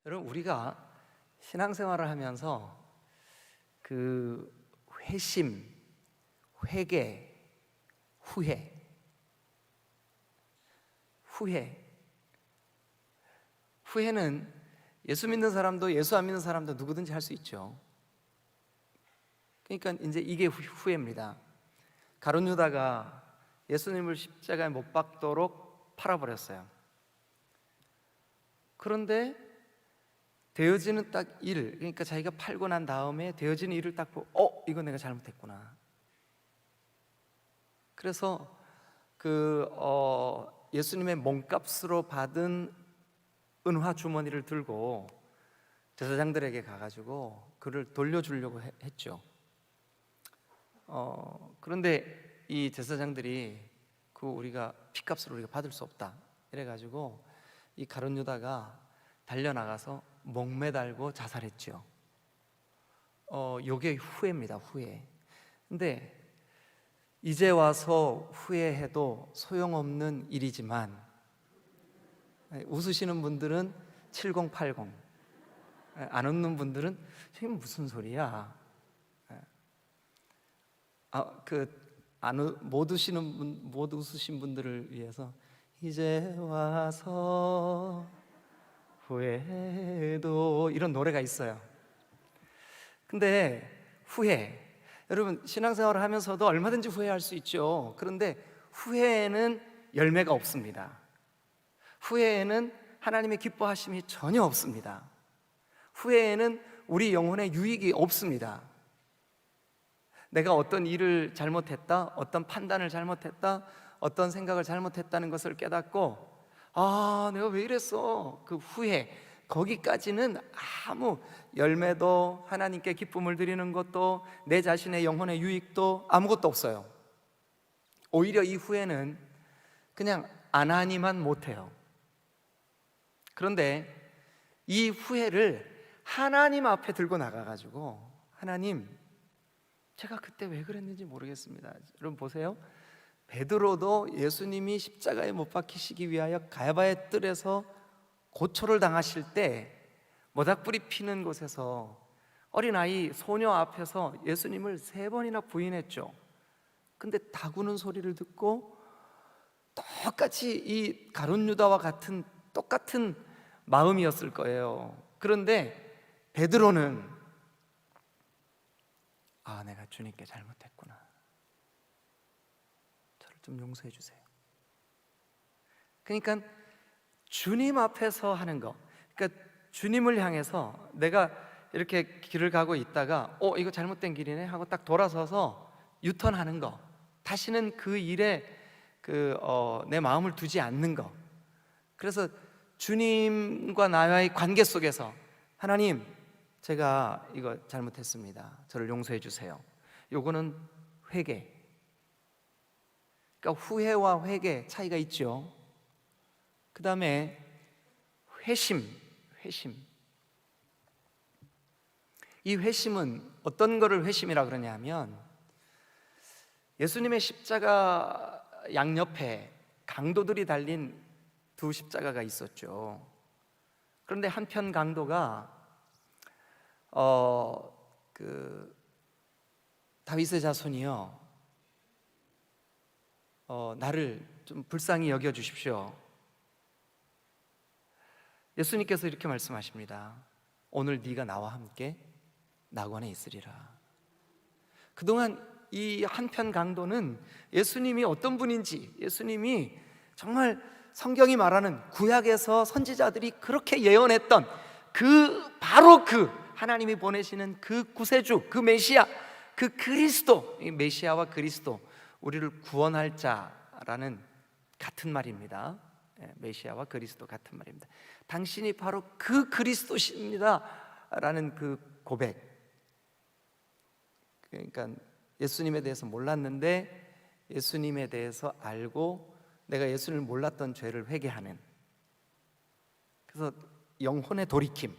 여러분, 우리가 신앙생활을 하면서 그 회심, 회개, 후회는 예수 믿는 사람도 예수 안 믿는 사람도 누구든지 할 수 있죠. 그러니까 이제 이게 후회입니다. 가룟 유다가 예수님을 십자가에 못 박도록 팔아버렸어요. 그런데 되어지는 딱 일, 그러니까 자기가 팔고 난 다음에 되어지는 일을 딱 보고 이거 내가 잘못했구나. 그래서 예수님의 몸값으로 받은 은화 주머니를 들고 제사장들에게 가가지고 그를 돌려주려고 했죠. 그런데 이 제사장들이 우리가 피값으로 우리가 받을 수 없다 이래가지고 이 가룟 유다가 달려나가서 목매달고 자살했죠. 요게 후회입니다. 후회. 근데 이제 와서 후회해도 소용없는 일이지만 웃으시는 분들은 7080, 안 웃는 분들은 이게 무슨 소리야? 못 웃으신 분들을 위해서 이제 와서 후회해도 이런 노래가 있어요. 근데 여러분 신앙생활을 하면서도 얼마든지 후회할 수 있죠. 그런데 후회에는 열매가 없습니다. 후회에는 하나님의 기뻐하심이 전혀 없습니다. 후회에는 우리 영혼의 유익이 없습니다. 내가 어떤 일을 잘못했다, 어떤 판단을 잘못했다, 어떤 생각을 잘못했다는 것을 깨닫고 내가 왜 이랬어? 그 후회, 거기까지는 아무 열매도 하나님께 기쁨을 드리는 것도 내 자신의 영혼의 유익도 아무것도 없어요. 오히려 이 후회는 그냥 안 하니만 못해요. 그런데 이 후회를 하나님 앞에 들고 나가가지고 하나님, 제가 그때 왜 그랬는지 모르겠습니다. 여러분 보세요. 베드로도 예수님이 십자가에 못 박히시기 위하여 가야바의 뜰에서 고초를 당하실 때 모닥불이 피는 곳에서 어린아이 소녀 앞에서 예수님을 3번이나 부인했죠. 근데 다구는 소리를 듣고 똑같이 이 가룟 유다와 똑같은 마음이었을 거예요. 그런데 베드로는 내가 주님께 잘못했구나, 저를 좀 용서해 주세요. 그러니까 주님 앞에서 하는 거, 그러니까 주님을 향해서 내가 이렇게 길을 가고 있다가 이거 잘못된 길이네 하고 딱 돌아서서 유턴하는 거, 다시는 그 일에 내 마음을 두지 않는 거. 그래서 주님과 나와의 관계 속에서 하나님, 제가 이거 잘못했습니다, 저를 용서해 주세요. 요거는 회개. 그러니까 후회와 회개 차이가 있죠. 그 다음에 회심. 이 회심은 어떤 거를 회심이라 그러냐면, 예수님의 십자가 양옆에 강도들이 달린 2 십자가가 있었죠. 그런데 한편 강도가 다윗의 자손이요, 나를 좀 불쌍히 여겨 주십시오. 예수님께서 이렇게 말씀하십니다. 오늘 네가 나와 함께 낙원에 있으리라. 그동안 이 한편 강도는 예수님이 어떤 분인지, 예수님이 정말 성경이 말하는 구약에서 선지자들이 그렇게 예언했던 바로 하나님이 보내시는 그 구세주, 그 메시아, 그 그리스도, 이 메시아와 그리스도, 우리를 구원할 자라는 같은 말입니다. 메시아와 그리스도 같은 말입니다. 당신이 바로 그 그리스도십니다 라는 그 고백. 그러니까 예수님에 대해서 몰랐는데 예수님에 대해서 알고 내가 예수님을 몰랐던 죄를 회개하는, 그래서 영혼의 돌이킴.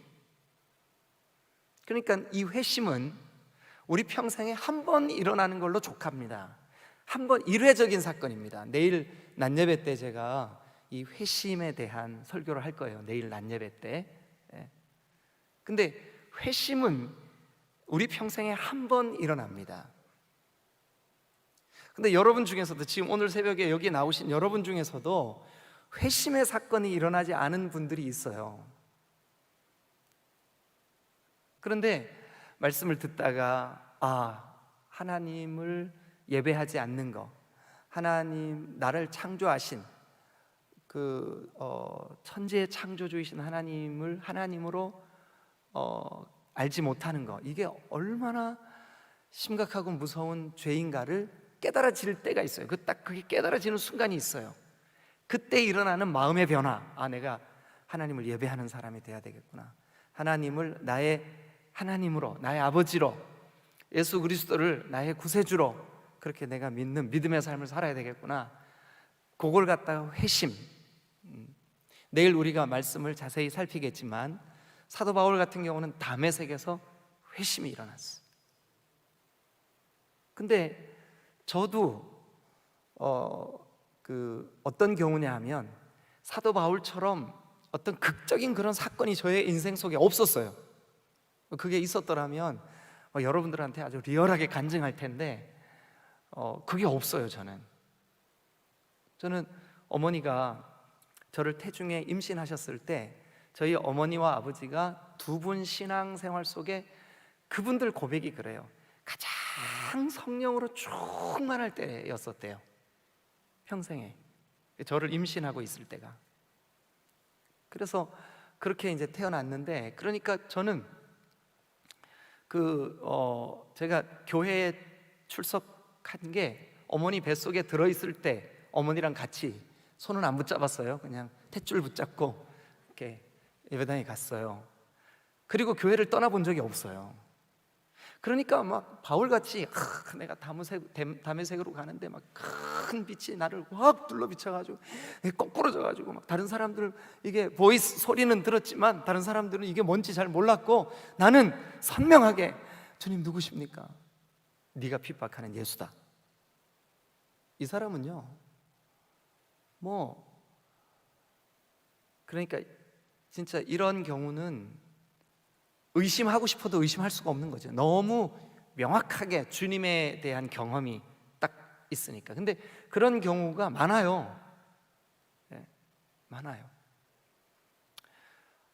그러니까 이 회심은 우리 평생에 한 번 일어나는 걸로 족합니다. 한 번, 일회적인 사건입니다. 내일 낮예배 때 제가 이 회심에 대한 설교를 할 거예요. 내일 낮예배 때. 근데 회심은 우리 평생에 한 번 일어납니다. 근데 여러분 중에서도, 지금 오늘 새벽에 여기 나오신 여러분 중에서도 회심의 사건이 일어나지 않은 분들이 있어요. 그런데 말씀을 듣다가 하나님을 예배하지 않는 거, 하나님, 나를 창조하신 천지의 창조주이신 하나님을 하나님으로 알지 못하는 거, 이게 얼마나 심각하고 무서운 죄인가를 깨달아질 때가 있어요. 그게 깨달아지는 순간이 있어요. 그때 일어나는 마음의 변화. 내가 하나님을 예배하는 사람이 돼야 되겠구나. 하나님을 나의 하나님으로, 나의 아버지로, 예수 그리스도를 나의 구세주로 그렇게 내가 믿는 믿음의 삶을 살아야 되겠구나. 그걸 갖다가 회심. 내일 우리가 말씀을 자세히 살피겠지만 사도 바울 같은 경우는 다메섹에서 회심이 일어났어요. 근데 저도 어떤 경우냐 하면 사도 바울처럼 어떤 극적인 그런 사건이 저의 인생 속에 없었어요. 그게 있었더라면 여러분들한테 아주 리얼하게 간증할 텐데 그게 없어요. 저는 어머니가 저를 태중에 임신하셨을 때 저희 어머니와 아버지가 두 분 신앙생활 속에 그분들 고백이 그래요. 가장 성령으로 충만할 때였었대요. 평생에 저를 임신하고 있을 때가. 그래서 그렇게 이제 태어났는데, 그러니까 저는 제가 교회에 출석한 게 어머니 뱃속에 들어있을 때 어머니랑 같이 손은 안 붙잡았어요. 그냥 탯줄 붙잡고 이렇게 예배당에 갔어요. 그리고 교회를 떠나본 적이 없어요. 그러니까 막 바울같이 내가 다메섹으로 가는데 막 큰 빛이 나를 확 둘러 비춰가지고 거꾸로져가지고 막 다른 사람들, 이게 보이스 소리는 들었지만 다른 사람들은 이게 뭔지 잘 몰랐고, 나는 선명하게 주님 누구십니까? 네가 핍박하는 예수다. 이 사람은요 그러니까 진짜 이런 경우는 의심하고 싶어도 의심할 수가 없는 거죠. 너무 명확하게 주님에 대한 경험이 딱 있으니까. 근데 그런 경우가 많아요. 많아요.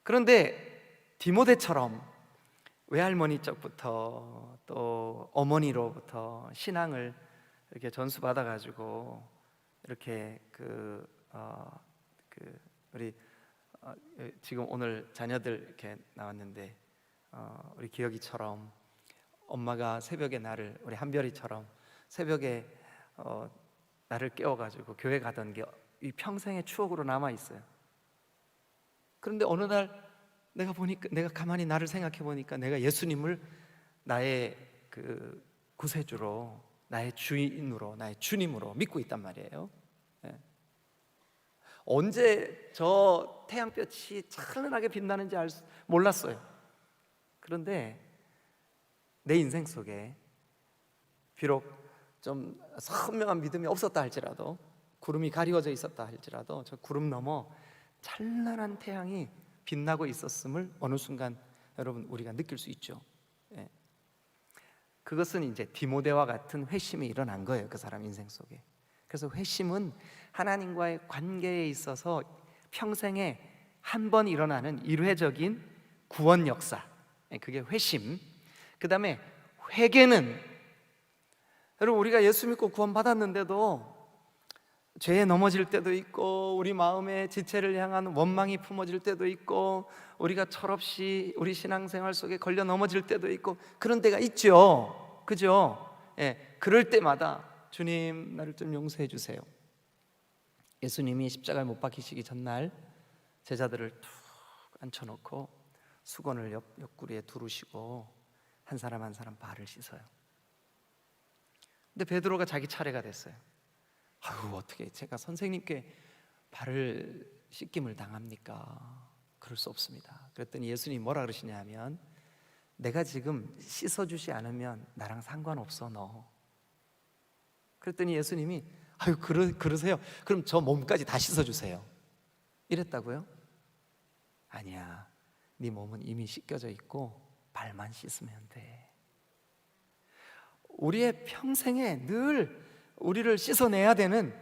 그런데 디모데처럼 외할머니 쪽부터 또 어머니로부터 신앙을 이렇게 전수받아 가지고 이렇게 우리 지금 오늘 자녀들 이렇게 나왔는데, 우리 기혁이처럼 엄마가 새벽에 우리 한별이처럼 새벽에 나를 깨워가지고 교회 가던 게 이 평생의 추억으로 남아 있어요. 그런데 어느 날 내가 가만히 나를 생각해 보니까 내가 예수님을 나의 구세주로, 나의 주인으로, 나의 주님으로 믿고 있단 말이에요. 언제 저 태양볕이 찬란하게 빛나는지 몰랐어요. 그런데 내 인생 속에 비록 좀 선명한 믿음이 없었다 할지라도, 구름이 가리워져 있었다 할지라도 저 구름 너머 찬란한 태양이 빛나고 있었음을 어느 순간 여러분 우리가 느낄 수 있죠. 그것은 이제 디모데와 같은 회심이 일어난 거예요, 그 사람 인생 속에. 그래서 회심은 하나님과의 관계에 있어서 평생에 한 번 일어나는 일회적인 구원 역사, 그게 회심. 그 다음에 회개는, 여러분 우리가 예수 믿고 구원 받았는데도 죄에 넘어질 때도 있고, 우리 마음에 지체를 향한 원망이 품어질 때도 있고, 우리가 철없이 우리 신앙생활 속에 걸려 넘어질 때도 있고, 그런 때가 있죠. 그죠? 그럴 때마다 주님 나를 좀 용서해 주세요. 예수님이 십자가에 못 박히시기 전날 제자들을 툭 앉혀놓고 수건을 옆구리에 두르시고 한 사람 한 사람 발을 씻어요. 근데 베드로가 자기 차례가 됐어요. 어떻게 제가 선생님께 발을 씻김을 당합니까? 그럴 수 없습니다. 그랬더니 예수님이 뭐라 그러시냐 하면, 내가 지금 씻어주지 않으면 나랑 상관없어 너. 그랬더니 예수님이 그러세요? 그럼 저 몸까지 다 씻어주세요. 이랬다고요? 아니야, 네 몸은 이미 씻겨져 있고 발만 씻으면 돼. 우리의 평생에 늘 우리를 씻어내야 되는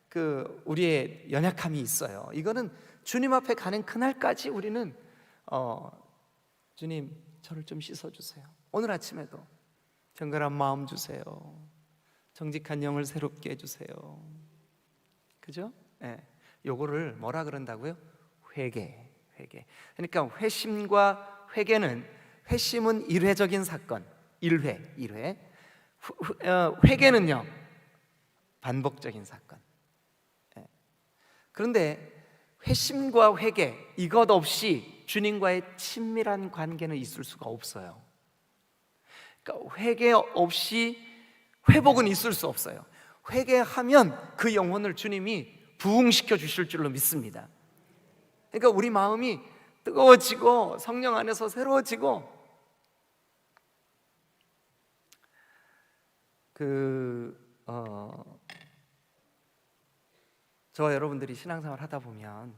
그 우리의 연약함이 있어요. 이거는 주님 앞에 가는 그날까지 우리는 주님 저를 좀 씻어주세요. 오늘 아침에도 정결한 마음 주세요. 정직한 영을 새롭게 해주세요. 그죠? 예. 요거를 뭐라 그런다고요? 회개. 그러니까 회심과 회개는, 회심은 일회적인 사건, 일회. 회개는요 반복적인 사건. 예. 그런데 회심과 회개 이것 없이 주님과의 친밀한 관계는 있을 수가 없어요. 그러니까 회개 없이 회복은 있을 수 없어요. 회개하면 그 영혼을 주님이 부흥시켜 주실 줄로 믿습니다. 그러니까 우리 마음이 뜨거워지고 성령 안에서 새로워지고, 저와 여러분들이 신앙생활 하다 보면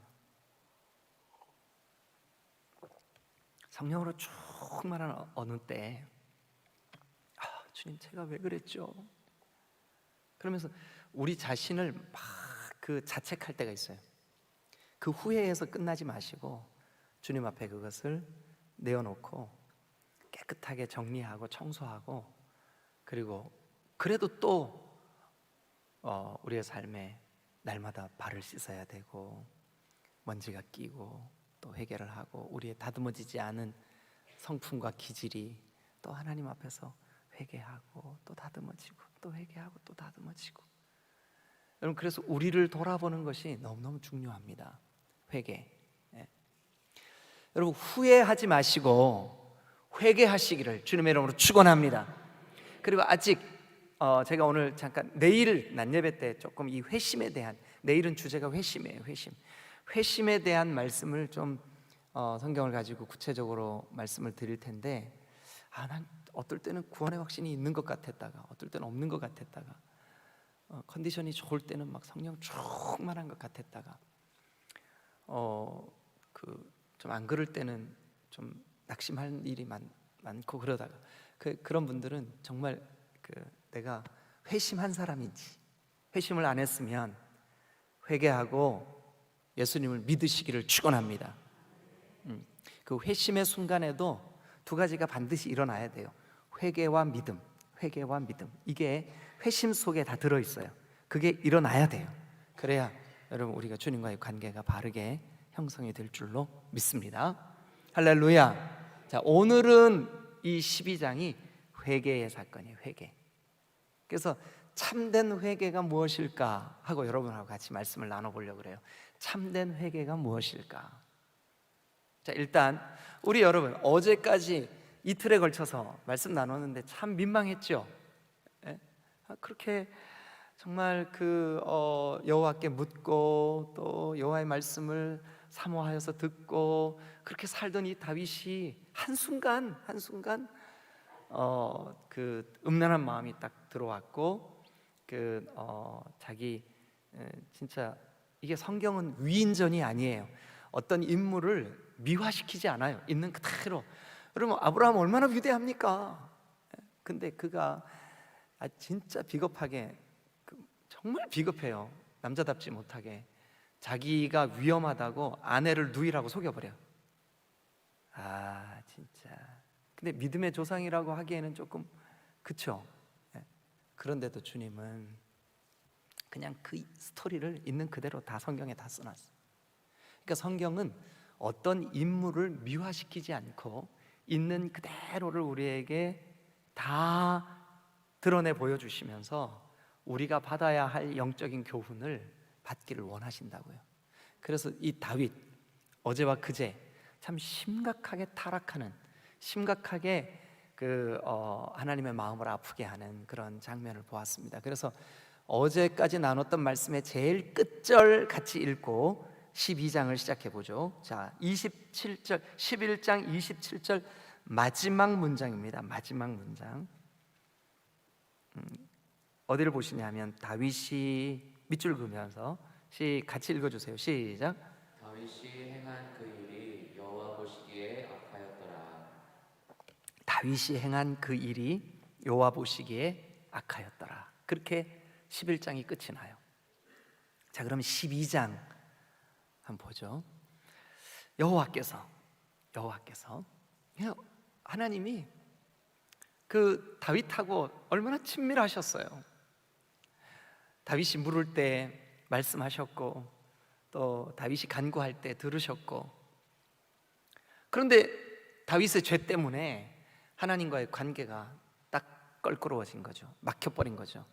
성령으로 충만한 어느 때 주님 제가 왜 그랬죠? 그러면서 우리 자신을 막 그 자책할 때가 있어요. 그 후회에서 끝나지 마시고 주님 앞에 그것을 내어놓고 깨끗하게 정리하고 청소하고, 그리고 그래도 또 우리의 삶에 날마다 발을 씻어야 되고 먼지가 끼고 또 회개를 하고 우리의 다듬어지지 않은 성품과 기질이 또 하나님 앞에서 회개하고 또 다듬어지고 또 회개하고 또 다듬어지고. 여러분, 그래서 우리를 돌아보는 것이 너무너무 중요합니다. 회개. 예. 여러분, 후회하지 마시고 회개하시기를 주님의 이름으로 축원합니다. 그리고 아직 제가 오늘 잠깐 내일 낮 예배 때 조금 이 회심에 대한, 내일은 주제가 회심이에요. 회심에 대한 말씀을 좀 성경을 가지고 구체적으로 말씀을 드릴 텐데, 난 어떨 때는 구원의 확신이 있는 것 같았다가 어떨 때는 없는 것 같았다가 컨디션이 좋을 때는 막 성령 충만한 것 같았다가 좀 안 그럴 때는 좀 낙심할 일이 많고 그러다가 그런 분들은 정말 내가 회심한 사람인지, 회심을 안 했으면 회개하고 예수님을 믿으시기를 축원합니다. 그 회심의 순간에도 두 가지가 반드시 일어나야 돼요. 회개와 믿음. 이게 회심 속에 다 들어있어요. 그게 일어나야 돼요. 그래야 여러분 우리가 주님과의 관계가 바르게 형성이 될 줄로 믿습니다. 할렐루야. 자, 오늘은 이 12장이 회개의 사건이에요. 회개. 그래서 참된 회개가 무엇일까 하고 여러분하고 같이 말씀을 나눠보려고 그래요. 참된 회개가 무엇일까? 자, 일단 우리 여러분 어제까지 이틀에 걸쳐서 말씀 나눴는데 참 민망했죠? 예? 그렇게 정말 여호와께 묻고 또 여호와의 말씀을 사모하여서 듣고 그렇게 살던 이 다윗이 한순간 음란한 마음이 딱 들어왔고 자기 진짜 이게 성경은 위인전이 아니에요. 어떤 인물을 미화시키지 않아요. 있는 그대로. 여러분, 아브라함 얼마나 위대합니까? 근데 그가 진짜 비겁하게, 정말 비겁해요. 남자답지 못하게 자기가 위험하다고 아내를 누이라고 속여버려. 진짜. 근데 믿음의 조상이라고 하기에는 조금 그쵸? 그런데도 주님은 그냥 그 스토리를 있는 그대로 다 성경에 다 써놨어요. 그러니까 성경은 어떤 인물을 미화시키지 않고 있는 그대로를 우리에게 다 드러내 보여주시면서 우리가 받아야 할 영적인 교훈을 받기를 원하신다고요. 그래서 이 다윗, 어제와 그제 참 심각하게 타락하는, 심각하게 하나님의 마음을 아프게 하는 그런 장면을 보았습니다. 그래서 어제까지 나눴던 말씀의 제일 끝절 같이 읽고 12장을 시작해 보죠. 자, 27절, 11장 27절 마지막 문장입니다. 마지막 문장. 어디를 보시냐면 다윗이 밑줄 그으면서 같이 읽어주세요. 시작. 다윗이 행한 그 일이 여호와 보시기에 악하였더라. 다윗이 행한 그 일이 여호와 보시기에 악하였더라. 그렇게 11장이 끝이 나요. 자, 그럼 12장 한번 보죠. 여호와께서 하나님이 그 다윗하고 얼마나 친밀하셨어요. 다윗이 물을 때 말씀하셨고, 또 다윗이 간구할 때 들으셨고. 그런데 다윗의 죄 때문에 하나님과의 관계가 딱 껄끄러워진 거죠. 막혀버린 거죠.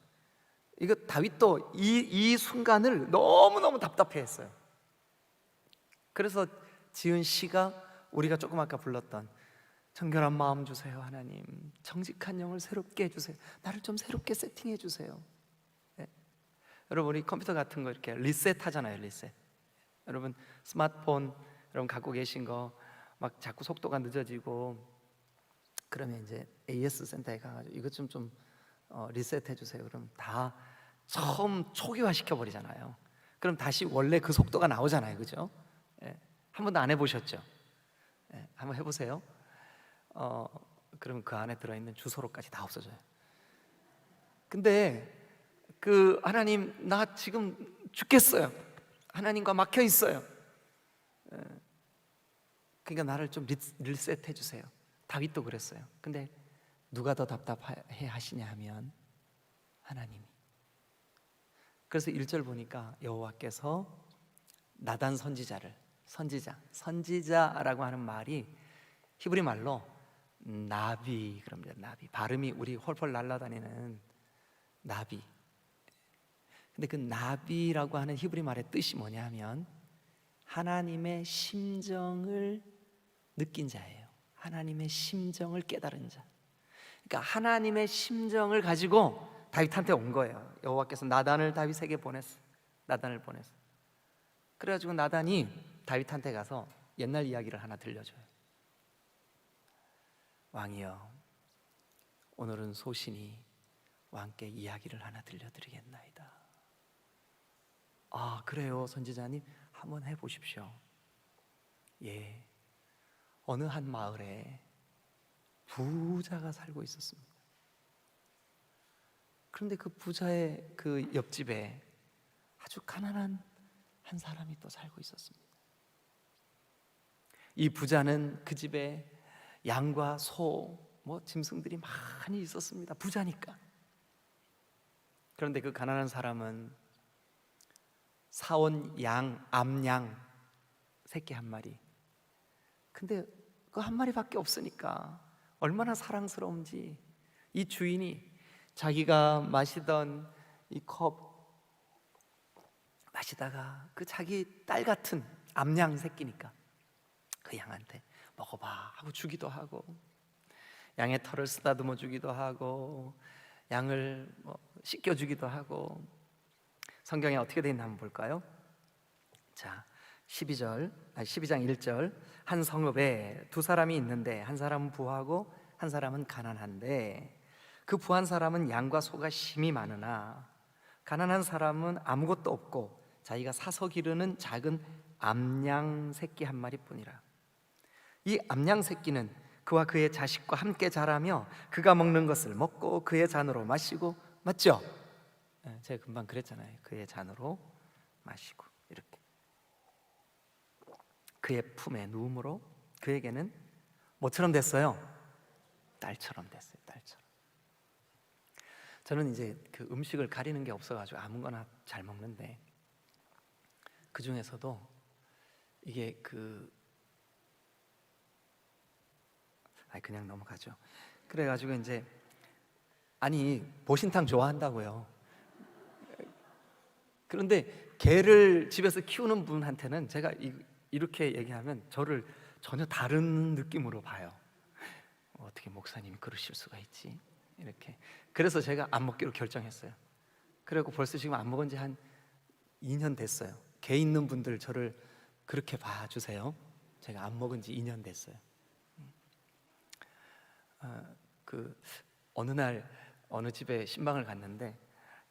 이거 다윗도 이 순간을 너무너무 답답해했어요. 그래서 지은 시가 우리가 조금 아까 불렀던 정결한 마음 주세요 하나님, 정직한 영을 새롭게 해주세요, 나를 좀 새롭게 세팅해 주세요. 네. 여러분, 우리 컴퓨터 같은 거 이렇게 리셋 하잖아요. 리셋. 여러분 스마트폰 여러분 갖고 계신 거 막 자꾸 속도가 늦어지고 그러면 이제 AS 센터에 가가지고 이것 좀 리셋해 주세요. 그럼 다 처음 초기화 시켜버리잖아요. 그럼 다시 원래 그 속도가 나오잖아요. 그죠? 예. 한 번도 안 해보셨죠? 예. 한번 해보세요. 그러면 그 안에 들어있는 주소로까지 다 없어져요. 근데 그 하나님, 나 지금 죽겠어요. 하나님과 막혀 있어요. 그러니까 나를 좀 리셋해 주세요. 다윗도 그랬어요. 근데 누가 더 답답해 하시냐 하면 하나님이. 그래서 1절 보니까 여호와께서 나단 선지자라고 하는 말이 히브리 말로 나비, 그럽니다. 나비. 발음이 우리 홀펄 날아다니는 나비. 근데 그 나비라고 하는 히브리 말의 뜻이 뭐냐 하면 하나님의 심정을 느낀 자예요. 하나님의 심정을 깨달은 자. 그러니까 하나님의 심정을 가지고 다윗한테 온 거예요. 여호와께서 나단을 다윗에게 보냈어. 나단을 보냈어. 그래가지고 나단이 다윗한테 가서 옛날 이야기를 하나 들려줘요. 왕이여, 오늘은 소신이 왕께 이야기를 하나 들려드리겠나이다. 아, 그래요 선지자님, 한번 해보십시오. 예, 어느 한 마을에 부자가 살고 있었습니다. 그런데 그 부자의 그 옆집에 아주 가난한 한 사람이 또 살고 있었습니다. 이 부자는 그 집에 양과 소, 짐승들이 많이 있었습니다. 부자니까. 그런데 그 가난한 사람은 사온 암양 새끼 한 마리. 근데 그 한 마리밖에 없으니까 얼마나 사랑스러운지 이 주인이 자기가 마시던 이 컵 마시다가 그 자기 딸 같은 암양 새끼니까 그 양한테 먹어봐 하고 주기도 하고, 양의 털을 쓰다듬어 주기도 하고, 양을 씻겨주기도 하고. 성경에 어떻게 되어 있나 한번 볼까요? 자, 12장 1절. 한 성읍에 두 사람이 있는데 한 사람은 부하고 한 사람은 가난한데 그 부한 사람은 양과 소가 심히 많으나 가난한 사람은 아무것도 없고 자기가 사서 기르는 작은 암양 새끼 한 마리뿐이라. 이 암양 새끼는 그와 그의 자식과 함께 자라며 그가 먹는 것을 먹고 그의 잔으로 마시고, 맞죠? 제가 금방 그랬잖아요. 그의 잔으로 마시고 이렇게 그의 품에 누움으로 그에게는 뭐처럼 됐어요? 딸처럼 됐어요. 딸처럼. 저는 이제 그 음식을 가리는 게 없어가지고 아무거나 잘 먹는데 그 중에서도 이게 그냥 넘어가죠. 그래가지고 이제 보신탕 좋아한다고요. 그런데 개를 집에서 키우는 분한테는 제가 이렇게 얘기하면 저를 전혀 다른 느낌으로 봐요. 어떻게 목사님이 그러실 수가 있지? 이렇게. 그래서 제가 안 먹기로 결정했어요. 그리고 벌써 지금 안 먹은 지 한 2년 됐어요. 개 있는 분들 저를 그렇게 봐주세요. 제가 안 먹은 지 2년 됐어요. 어느 날 어느 집에 신방을 갔는데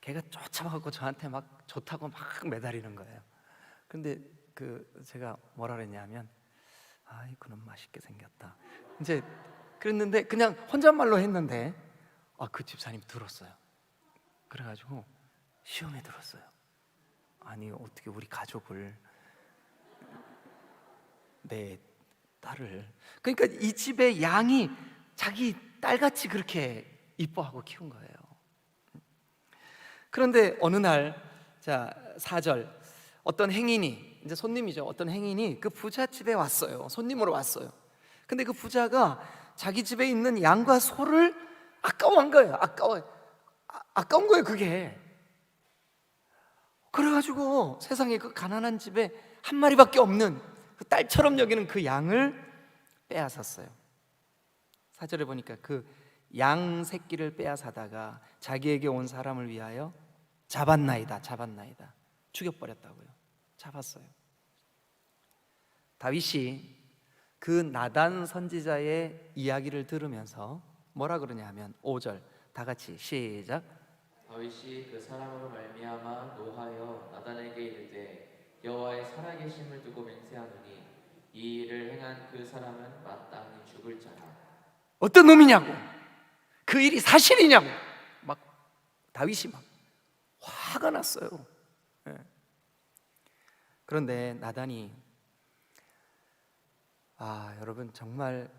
걔가 쫓아와서 저한테 막 좋다고 막 매달리는 거예요. 근데 제가 뭐라 그랬냐면 아이 그놈 맛있게 생겼다. 이제 그랬는데 그냥 혼잣말로 했는데 그 집사님 들었어요. 그래가지고 시험에 들었어요. 아니 어떻게 우리 가족을, 내 딸을, 그러니까 이 집의 양이 자기 딸같이 그렇게 이뻐하고 키운 거예요. 그런데 어느 날, 자 4절, 어떤 행인이, 이제 손님이죠. 어떤 행인이 그 부자 집에 왔어요. 손님으로 왔어요. 근데 그 부자가 자기 집에 있는 양과 소를 아까워한 거예요. 아까운 거예요 그게. 그래가지고 세상에 그 가난한 집에 한 마리밖에 없는 그 딸처럼 여기는 그 양을 빼앗았어요. 4절에 보니까 그 양 새끼를 빼앗아다가 자기에게 온 사람을 위하여 잡았나이다. 죽여버렸다고요. 잡았어요. 다윗이 그 나단 선지자의 이야기를 들으면서 뭐라 그러냐 하면 5절 다 같이 시작. 다윗이 그 사람으로 말미암아 노하여 나단에게 이르되 여호와의 살아계심을 두고 맹세하노니 이 일을 행한 그 사람은 마땅히 죽을 자라. 어떤 놈이냐고, 그 일이 사실이냐고 막 다윗이 막 화가 났어요. 그런데 나단이, 여러분 정말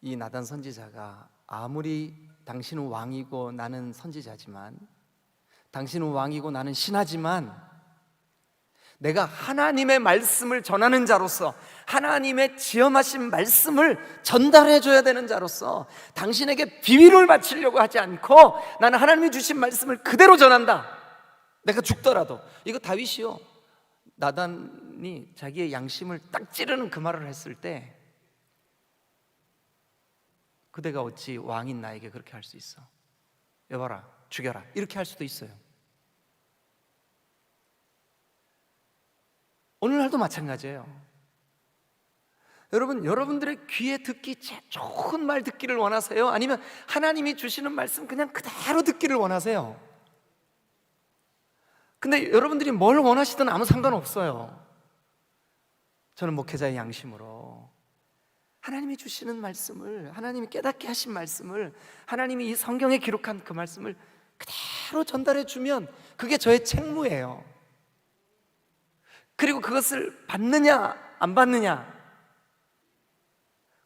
이 나단 선지자가 아무리 당신은 왕이고 나는 선지자지만, 당신은 왕이고 나는 신하지만, 내가 하나님의 말씀을 전하는 자로서 하나님의 지엄하신 말씀을 전달해 줘야 되는 자로서 당신에게 비밀을 바치려고 하지 않고 나는 하나님이 주신 말씀을 그대로 전한다. 내가 죽더라도. 이거 다윗이요, 나단이 자기의 양심을 딱 찌르는 그 말을 했을 때 그대가 어찌 왕인 나에게 그렇게 할 수 있어? 여봐라, 죽여라, 이렇게 할 수도 있어요. 오늘날도 마찬가지예요. 여러분, 여러분들의 귀에 듣기 좋은 말 듣기를 원하세요? 아니면 하나님이 주시는 말씀 그냥 그대로 듣기를 원하세요? 근데 여러분들이 뭘 원하시든 아무 상관없어요. 저는 목회자의 양심으로 하나님이 주시는 말씀을, 하나님이 깨닫게 하신 말씀을, 하나님이 이 성경에 기록한 그 말씀을 그대로 전달해 주면 그게 저의 책무예요. 그리고 그것을 받느냐 안 받느냐,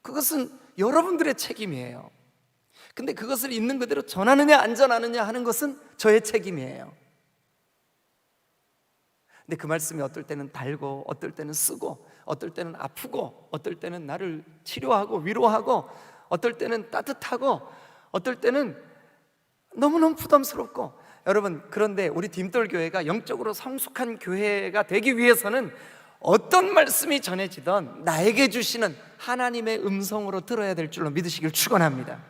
그것은 여러분들의 책임이에요. 근데 그것을 있는 그대로 전하느냐 안 전하느냐 하는 것은 저의 책임이에요. 근데 그 말씀이 어떨 때는 달고, 어떨 때는 쓰고, 어떨 때는 아프고, 어떨 때는 나를 치료하고 위로하고, 어떨 때는 따뜻하고, 어떨 때는 너무너무 부담스럽고. 여러분, 그런데 우리 딤돌 교회가 영적으로 성숙한 교회가 되기 위해서는 어떤 말씀이 전해지던 나에게 주시는 하나님의 음성으로 들어야 될 줄로 믿으시길 축원합니다.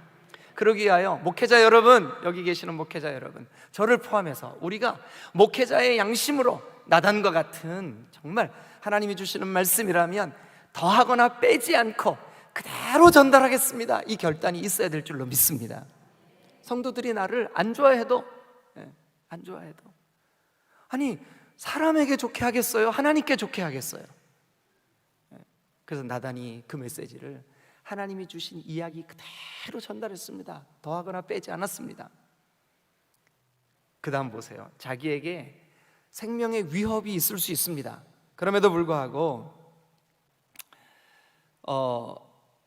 그러기 위하여 목회자 여러분, 여기 계시는 목회자 여러분, 저를 포함해서 우리가 목회자의 양심으로 나단과 같은 정말 하나님이 주시는 말씀이라면 더하거나 빼지 않고 그대로 전달하겠습니다, 이 결단이 있어야 될 줄로 믿습니다. 성도들이 나를 안 좋아해도, 안 좋아해도, 아니 사람에게 좋게 하겠어요? 하나님께 좋게 하겠어요? 그래서 나단이 그 메시지를 하나님이 주신 이야기 그대로 전달했습니다. 더하거나 빼지 않았습니다. 그 다음 보세요. 자기에게 생명의 위협이 있을 수 있습니다. 그럼에도 불구하고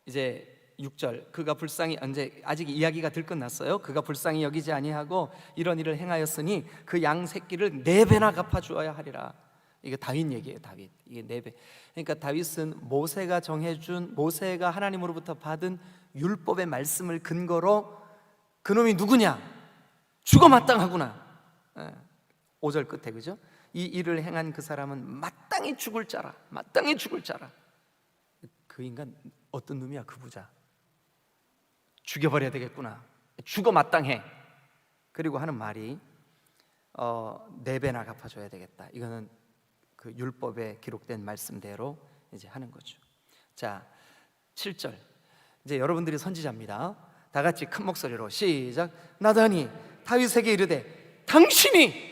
이제 6절, 그가 불쌍히, 이제 아직 이야기가 들끝났어요. 그가 불쌍히 여기지 아니하고 이런 일을 행하였으니 그 양 새끼를 4배나 갚아주어야 하리라. 이게 다윗 얘기예요. 다윗, 이게 4배. 그러니까 다윗은 모세가 정해준, 모세가 하나님으로부터 받은 율법의 말씀을 근거로 그놈이 누구냐? 죽어 마땅하구나. 5절 끝에, 그죠? 이 일을 행한 그 사람은 마땅히 죽을 자라. 마땅히 죽을 자라. 그 인간 어떤 놈이야? 그 부자 죽여버려야 되겠구나, 죽어 마땅해. 그리고 하는 말이 4배나 갚아줘야 되겠다. 이거는 그 율법에 기록된 말씀대로 이제 하는 거죠. 자, 7절, 이제 여러분들이 선지자입니다. 다 같이 큰 목소리로 시작. 나단이 다윗에게 이르되 당신이,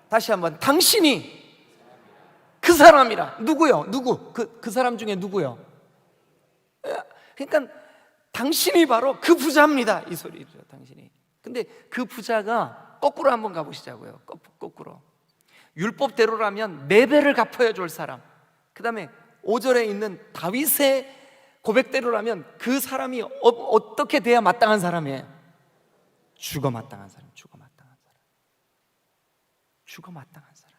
다시 한번, 당신이 그 사람이라. 누구요? 누구? 그 사람 중에 누구요? 그러니까 당신이 바로 그 부자입니다, 이 소리죠. 당신이. 근데 그 부자가 거꾸로 한번 가보시자고요. 거꾸로. 율법대로라면 4배를 갚아야 줄 사람. 그 다음에 5절에 있는 다윗의 고백대로라면 그 사람이 어떻게 돼야 마땅한 사람이에요? 죽어 마땅한 사람. 죽어 마땅한 사람. 죽어 마땅한 사람이에요.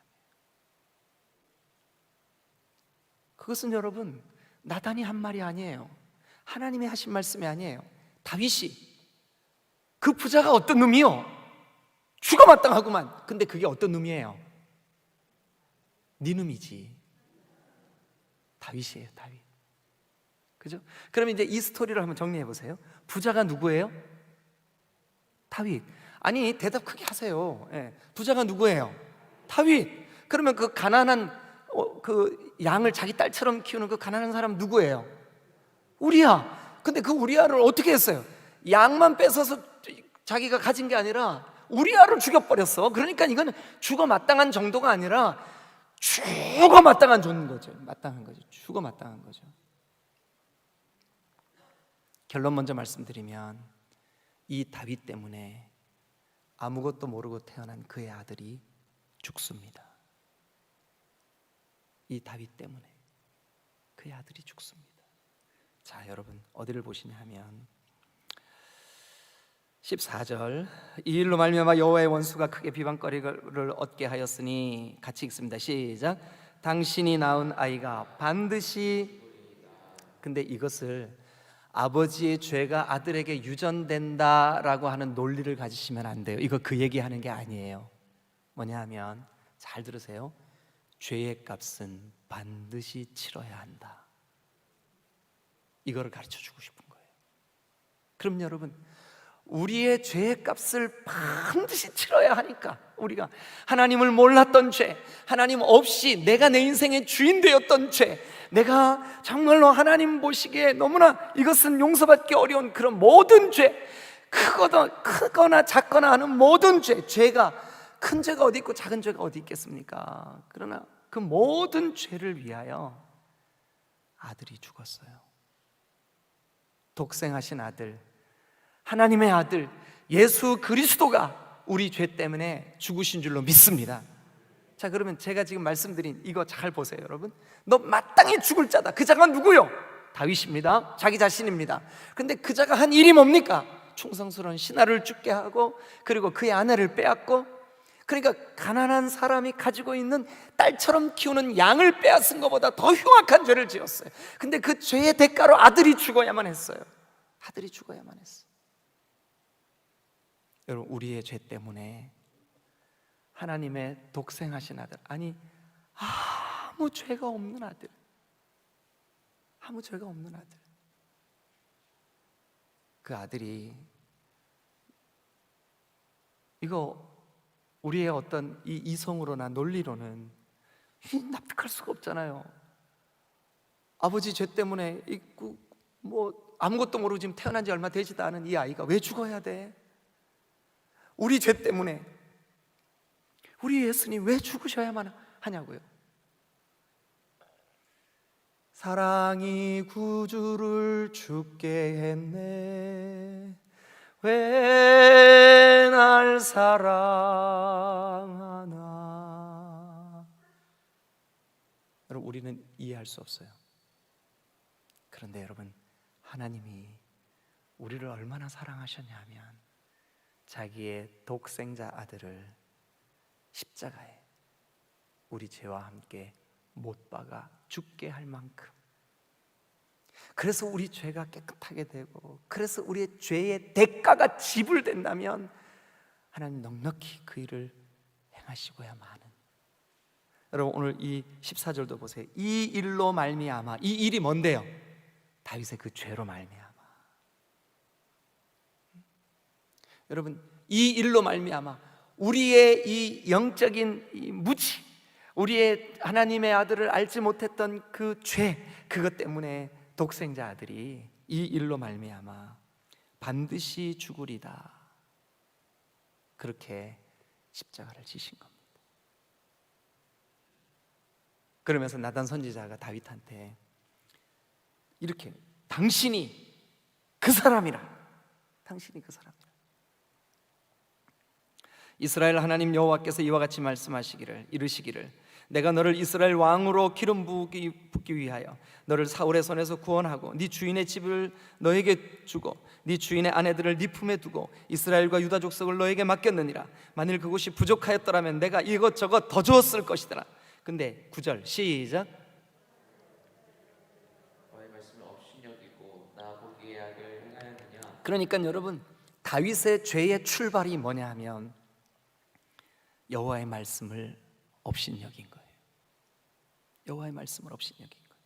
그것은 여러분 나단이 한 말이 아니에요. 하나님이 하신 말씀이 아니에요. 다윗이, 그 부자가 어떤 놈이요? 죽어 마땅하구만. 근데 그게 어떤 놈이에요? 네 놈이지. 다윗이에요, 다윗. 그죠? 그럼 이제 이 스토리를 한번 정리해 보세요. 부자가 누구예요? 다윗. 아니, 대답 크게 하세요. 예. 부자가 누구예요? 다윗. 그러면 그 가난한 그 양을 자기 딸처럼 키우는 그 가난한 사람 누구예요? 우리야. 근데 그 우리야를 어떻게 했어요? 양만 뺏어서 자기가 가진 게 아니라 우리야를 죽여버렸어. 그러니까 이건 죽어 마땅한 정도가 아니라 죽어 마땅한 존인 거죠. 마땅한 거죠. 죽어 마땅한 거죠. 결론 먼저 말씀드리면 이 다윗 때문에 아무것도 모르고 태어난 그의 아들이 죽습니다. 이 다윗 때문에 그의 아들이 죽습니다. 자, 여러분 어디를 보시냐 하면 14절, 이 일로 말미암아 여호와의 원수가 크게 비방거리를 얻게 하였으니, 같이 읽습니다. 시작. 당신이 낳은 아이가 반드시. 근데 이것을 아버지의 죄가 아들에게 유전된다라고 하는 논리를 가지시면 안 돼요. 이거 그 얘기하는 게 아니에요. 뭐냐 하면, 잘 들으세요. 죄의 값은 반드시 치러야 한다. 이거를 가르쳐 주고 싶은 거예요. 그럼 여러분, 우리의 죄의 값을 반드시 치러야 하니까, 우리가 하나님을 몰랐던 죄, 하나님 없이 내가 내 인생의 주인 되었던 죄, 내가 정말로 하나님 보시기에 너무나 이것은 용서받기 어려운 그런 모든 죄, 크거나 작거나 하는 모든 죄, 죄가 큰 죄가 어디 있고 작은 죄가 어디 있겠습니까? 그러나 그 모든 죄를 위하여 아들이 죽었어요. 독생하신 아들, 하나님의 아들 예수 그리스도가 우리 죄 때문에 죽으신 줄로 믿습니다. 자, 그러면 제가 지금 말씀드린 이거 잘 보세요. 여러분, 너 마땅히 죽을 자다. 그 자가 누구요? 다윗입니다. 자기 자신입니다. 근데 그 자가 한 일이 뭡니까? 충성스러운 신하를 죽게 하고, 그리고 그의 아내를 빼앗고, 그러니까 가난한 사람이 가지고 있는 딸처럼 키우는 양을 빼앗은 것보다 더 흉악한 죄를 지었어요. 근데 그 죄의 대가로 아들이 죽어야만 했어요. 아들이 죽어야만 했어요. 여러분, 우리의 죄 때문에 하나님의 독생하신 아들, 아니 아무 죄가 없는 아들, 아무 죄가 없는 아들, 그 아들이, 이거 우리의 어떤 이 이성으로나 논리로는 납득할 수가 없잖아요. 아버지 죄 때문에 뭐 아무것도 모르고 지금 태어난 지 얼마 되지도 않은 이 아이가 왜 죽어야 돼? 우리 죄 때문에 우리 예수님 왜 죽으셔야만 하냐고요. 사랑이 구주를 죽게 했네, 왜 날 사랑하나. 여러분, 우리는 이해할 수 없어요. 그런데 여러분, 하나님이 우리를 얼마나 사랑하셨냐 하면 자기의 독생자 아들을 십자가에 우리 죄와 함께 못 박아 죽게 할 만큼, 그래서 우리 죄가 깨끗하게 되고, 그래서 우리의 죄의 대가가 지불된다면 하나님 넉넉히 그 일을 행하시고야 마는. 여러분, 오늘 이 14절도 보세요. 이 일로 말미암아, 이 일이 뭔데요? 다윗의 그 죄로 말미암아. 여러분, 이 일로 말미암아 우리의 이 영적인 이 무지, 우리의 하나님의 아들을 알지 못했던 그 죄, 그것 때문에 독생자 아들이 이 일로 말미암아 반드시 죽으리다, 그렇게 십자가를 지신 겁니다. 그러면서 나단 선지자가 다윗한테 이렇게 당신이 그 사람이라, 당신이 그 사람이라. 이스라엘 하나님 여호와께서 이와 같이 말씀하시기를 이르시기를 내가 너를 이스라엘 왕으로 기름 붓기 위하여 너를 사울의 손에서 구원하고 네 주인의 집을 너에게 주고 네 주인의 아내들을 네 품에 두고 이스라엘과 유다 족속을 너에게 맡겼느니라. 만일 그곳이 부족하였더라면 내가 이것저것 더 주었을 것이더라. 근데 9절 시작. 너의 말씀을 업신여기고 나보기에 악을 행하였느냐. 그러니까 여러분, 다윗의 죄의 출발이 뭐냐 하면 여호와의 말씀을 업신여긴 거예요. 여호와의 말씀을 업신여긴 거예요.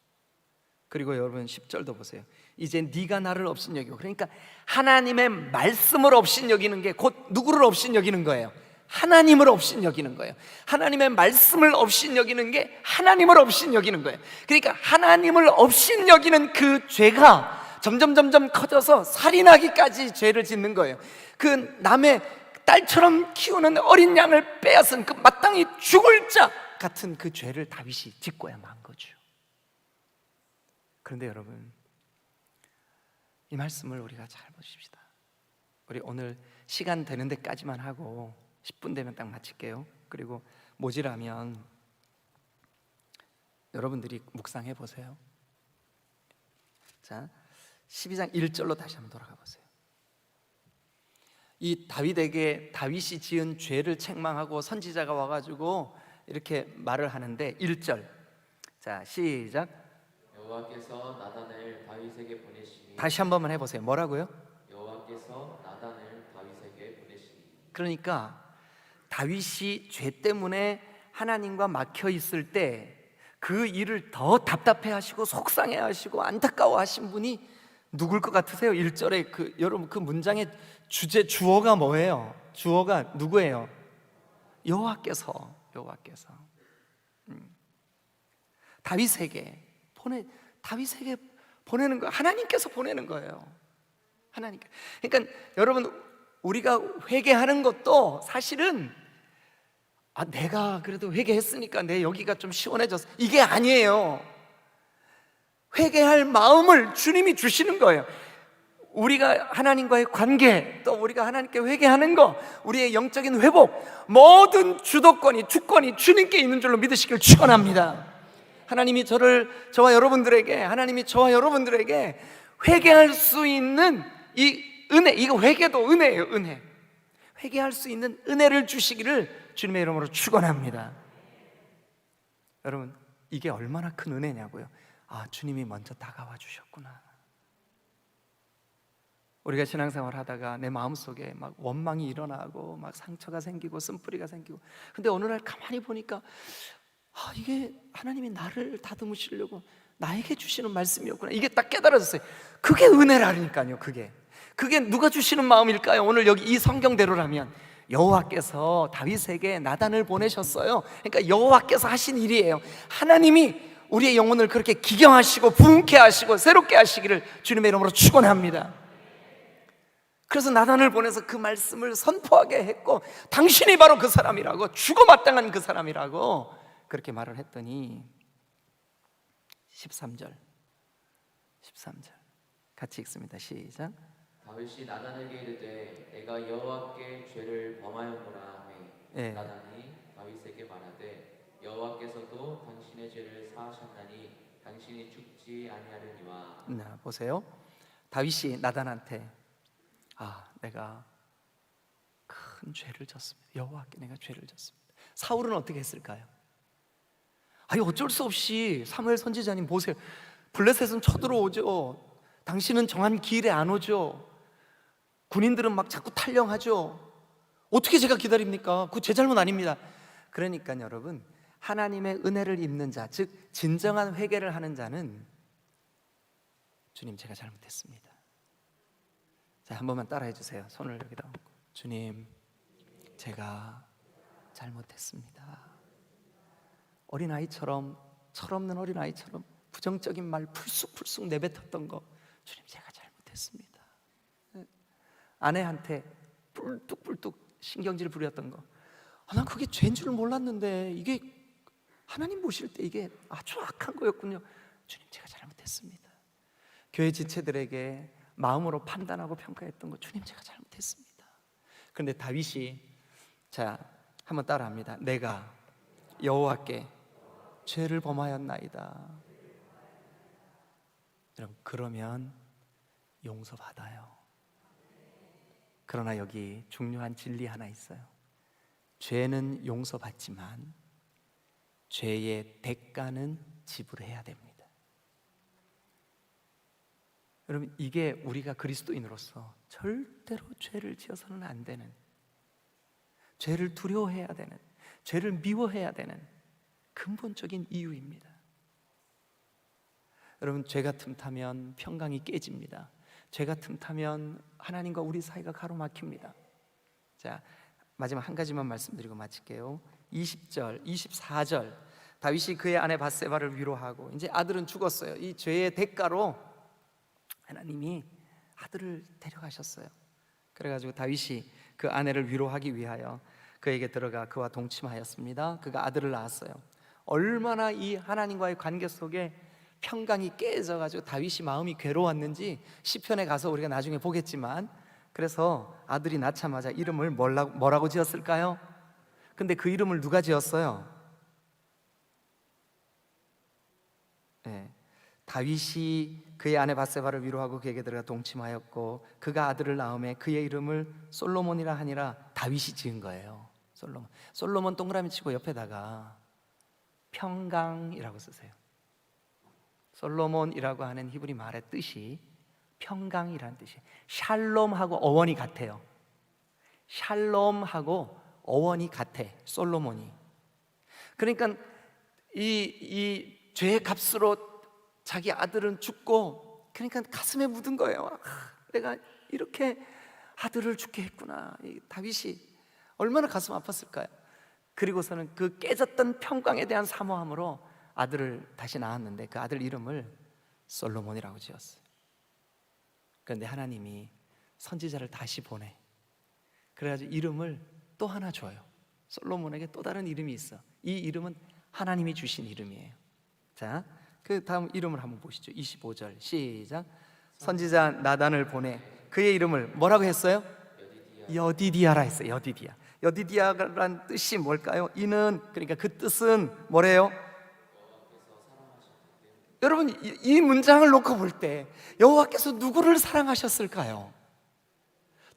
그리고 여러분 10절도 보세요. 이제 네가 나를 업신여기고, 그러니까 하나님의 말씀을 업신여기는 게 곧 누구를 업신여기는 거예요? 하나님을 업신여기는 거예요. 하나님의 말씀을 업신여기는 게 하나님을 업신여기는 거예요. 그러니까 하나님을 업신여기는 그 죄가 점점 커져서 살인하기까지 죄를 짓는 거예요. 그 남의 딸처럼 키우는 어린 양을 빼앗은 그 마땅히 죽을 자 같은 그 죄를 다윗이 짓고야 만 거죠. 그런데 여러분, 이 말씀을 우리가 잘 보십시다. 우리 오늘 시간 되는 데까지만 하고 10분 되면 딱 마칠게요. 그리고 모자라면 여러분들이 묵상해 보세요. 자, 12장 1절로 다시 한번 돌아가 보세요. 이 다윗에게 다윗이 지은 죄를 책망하고 선지자가 와가지고 이렇게 말을 하는데 1절, 자 시작. 여호와께서 나단을 다윗에게 보내시니. 다시 한 번만 해보세요. 뭐라고요? 여호와께서 나단을 다윗에게 보내시니. 그러니까 다윗이 죄 때문에 하나님과 막혀 있을 때 그 일을 더 답답해하시고 속상해하시고 안타까워하신 분이 누굴 것 같으세요? 1절에 여러분 그 문장의 주어가 뭐예요? 주어가 누구예요? 여호와께서. 다윗에게 보내는 거예요. 하나님께서 보내는 거예요. 하나님께. 그러니까 여러분, 우리가 회개하는 것도 사실은 내가 그래도 회개했으니까 내 여기가 좀 시원해졌어, 이게 아니에요. 회개할 마음을 주님이 주시는 거예요. 우리가 하나님과의 관계, 또 우리가 하나님께 회개하는 거, 우리의 영적인 회복, 모든 주도권이, 주권이 주님께 있는 줄로 믿으시길 축원합니다. 하나님이 저와 여러분들에게 회개할 수 있는 이 은혜, 이거 회개도 은혜예요. 은혜. 회개할 수 있는 은혜를 주시기를 주님의 이름으로 축원합니다. 여러분, 이게 얼마나 큰 은혜냐고요. 주님이 먼저 다가와 주셨구나. 우리가 신앙생활 하다가 내 마음속에 막 원망이 일어나고 막 상처가 생기고 쓴뿌리가 생기고, 근데 어느 날 가만히 보니까 이게 하나님이 나를 다듬으시려고 나에게 주시는 말씀이었구나, 이게 딱 깨달아졌어요. 그게 은혜라니까요. 그게 누가 주시는 마음일까요? 오늘 여기 이 성경대로라면 여호와께서 다윗에게 나단을 보내셨어요. 그러니까 여호와께서 하신 일이에요. 하나님이 우리의 영혼을 그렇게 기경하시고 부흥케 하시고 새롭게 하시기를 주님의 이름으로 축원합니다. 그래서 나단을 보내서 그 말씀을 선포하게 했고, 당신이 바로 그 사람이라고, 죽어 마땅한 그 사람이라고 그렇게 말을 했더니 13절 같이 읽습니다. 시작. 다윗이 나단에게 이르되 내가 여호와께 죄를 범하였노라 하매 나단이 다윗에게 말하되 여호와께서도 당신의 죄를 사하셨나니 당신이 죽지 아니하려니와. 보세요. 다윗이 나단한테 내가 큰 죄를 졌습니다. 여호와께 내가 죄를 졌습니다. 사울은 어떻게 했을까요? 어쩔 수 없이 사무엘 선지자님 보세요. 블레셋은 쳐들어오죠. 당신은 정한 길에 안 오죠. 군인들은 막 자꾸 탈영하죠. 어떻게 제가 기다립니까? 그거 제 잘못 아닙니다. 그러니까 여러분, 하나님의 은혜를 입는 자, 즉 진정한 회개를 하는 자는 주님, 제가 잘못했습니다. 자, 한 번만 따라해 주세요. 손을 여기다 얹고, 주님, 제가 잘못했습니다. 어린아이처럼, 철없는 어린아이처럼 부정적인 말 풀쑥풀쑥 내뱉었던 거, 주님, 제가 잘못했습니다. 아내한테 뿔뚝뿔뚝 신경질 부렸던 거, 난 그게 죄인 줄 몰랐는데 이게 하나님 보실 때 이게 아주 악한 거였군요. 주님, 제가 잘못했습니다. 교회 지체들에게 마음으로 판단하고 평가했던 거, 주님, 제가 잘못했습니다. 그런데 다윗이, 자, 한번 따라합니다. 내가 여호와께 죄를 범하였나이다. 여러분, 그러면 용서받아요. 그러나 여기 중요한 진리 하나 있어요. 죄는 용서받지만 죄의 대가는 지불해야 됩니다. 여러분, 이게 우리가 그리스도인으로서 절대로 죄를 지어서는 안 되는, 죄를 두려워해야 되는, 죄를 미워해야 되는 근본적인 이유입니다. 여러분, 죄가 틈타면 평강이 깨집니다. 죄가 틈타면 하나님과 우리 사이가 가로막힙니다. 자, 마지막 한 가지만 말씀드리고 마칠게요. 20절, 24절, 다윗이 그의 아내 밧세바를 위로하고, 이제 아들은 죽었어요. 이 죄의 대가로 하나님이 아들을 데려가셨어요. 그래가지고 다윗이 그 아내를 위로하기 위하여 그에게 들어가 그와 동침하였습니다. 그가 아들을 낳았어요. 얼마나 이 하나님과의 관계 속에 평강이 깨져가지고 다윗이 마음이 괴로웠는지 시편에 가서 우리가 나중에 보겠지만, 그래서 아들이 낳자마자 이름을 뭐라고 지었을까요? 근데 그 이름을 누가 지었어요? 네, 다윗이 그의 아내 밧세바를 위로하고 그에게 들어가 동침하였고, 그가 아들을 낳음에 그의 이름을 솔로몬이라 하니라. 다윗이 지은 거예요. 솔로몬 동그라미 치고 옆에다가 평강이라고 쓰세요. 솔로몬이라고 하는 히브리 말의 뜻이 평강이라는 뜻이에요. 샬롬하고 어원이 같아요. 샬롬하고 어원이 같아, 솔로몬이. 그러니까 이 죄의 값으로 자기 아들은 죽고, 그러니까 가슴에 묻은 거예요. 내가 이렇게 아들을 죽게 했구나. 이 다윗이 얼마나 가슴 아팠을까요? 그리고서는 그 깨졌던 평강에 대한 사모함으로 아들을 다시 낳았는데 그 아들 이름을 솔로몬이라고 지었어요. 그런데 하나님이 선지자를 다시 보내. 그래가지고 이름을 또 하나 줘요. 솔로몬에게 또 다른 이름이 있어. 이 이름은 하나님이 주신 이름이에요. 자, 그 다음 이름을 한번 보시죠. 25절 시작. 선지자 나단을 보내 그의 이름을 뭐라고 했어요? 여디디아라 했어요. 여디디아. 여디디아라는 뜻이 뭘까요? 이는, 그러니까 그 뜻은 뭐래요? 여러분, 이 문장을 놓고 볼 때 여호와께서 누구를 사랑하셨을까요?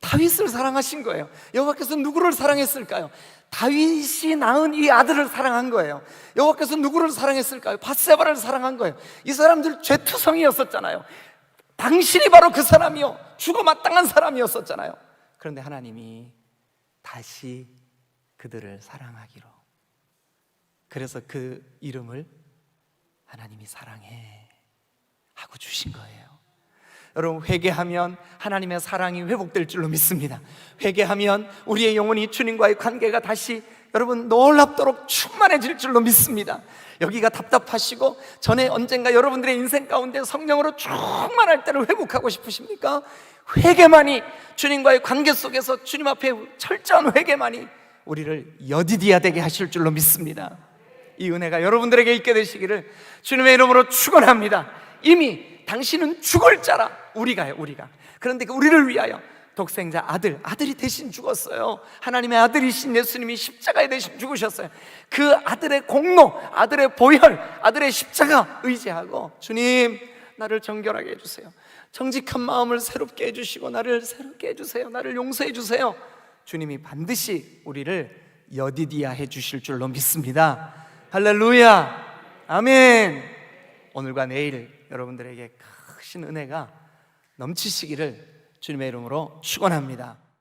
다윗을 사랑하신 거예요. 여호와께서 누구를 사랑했을까요? 다윗이 낳은 이 아들을 사랑한 거예요. 여호와께서 누구를 사랑했을까요? 밧세바를 사랑한 거예요. 이 사람들 죄투성이었었잖아요. 당신이 바로 그 사람이요, 죽어 마땅한 사람이었었잖아요. 그런데 하나님이 다시 그들을 사랑하기로, 그래서 그 이름을 하나님이 사랑해 하고 주신 거예요. 여러분, 회개하면 하나님의 사랑이 회복될 줄로 믿습니다. 회개하면 우리의 영혼이 주님과의 관계가 다시 여러분 놀랍도록 충만해질 줄로 믿습니다. 여기가 답답하시고 전에 언젠가 여러분들의 인생 가운데 성령으로 충만할 때를 회복하고 싶으십니까? 회개만이, 주님과의 관계 속에서 주님 앞에 철저한 회개만이 우리를 여디디아 되게 하실 줄로 믿습니다. 이 은혜가 여러분들에게 있게 되시기를 주님의 이름으로 축원합니다. 이미 당신은 죽을 자라. 우리가요. 그런데 그 우리를 위하여 독생자 아들이 대신 죽었어요. 하나님의 아들이신 예수님이 십자가에 대신 죽으셨어요. 그 아들의 공로, 아들의 보혈, 아들의 십자가 의지하고, 주님, 나를 정결하게 해주세요. 정직한 마음을 새롭게 해주시고 나를 새롭게 해주세요. 나를 용서해 주세요. 주님이 반드시 우리를 여디디아 해주실 줄로 믿습니다. 할렐루야, 아멘. 오늘과 내일 여러분들에게 크신 은혜가 넘치시기를 주님의 이름으로 축원합니다.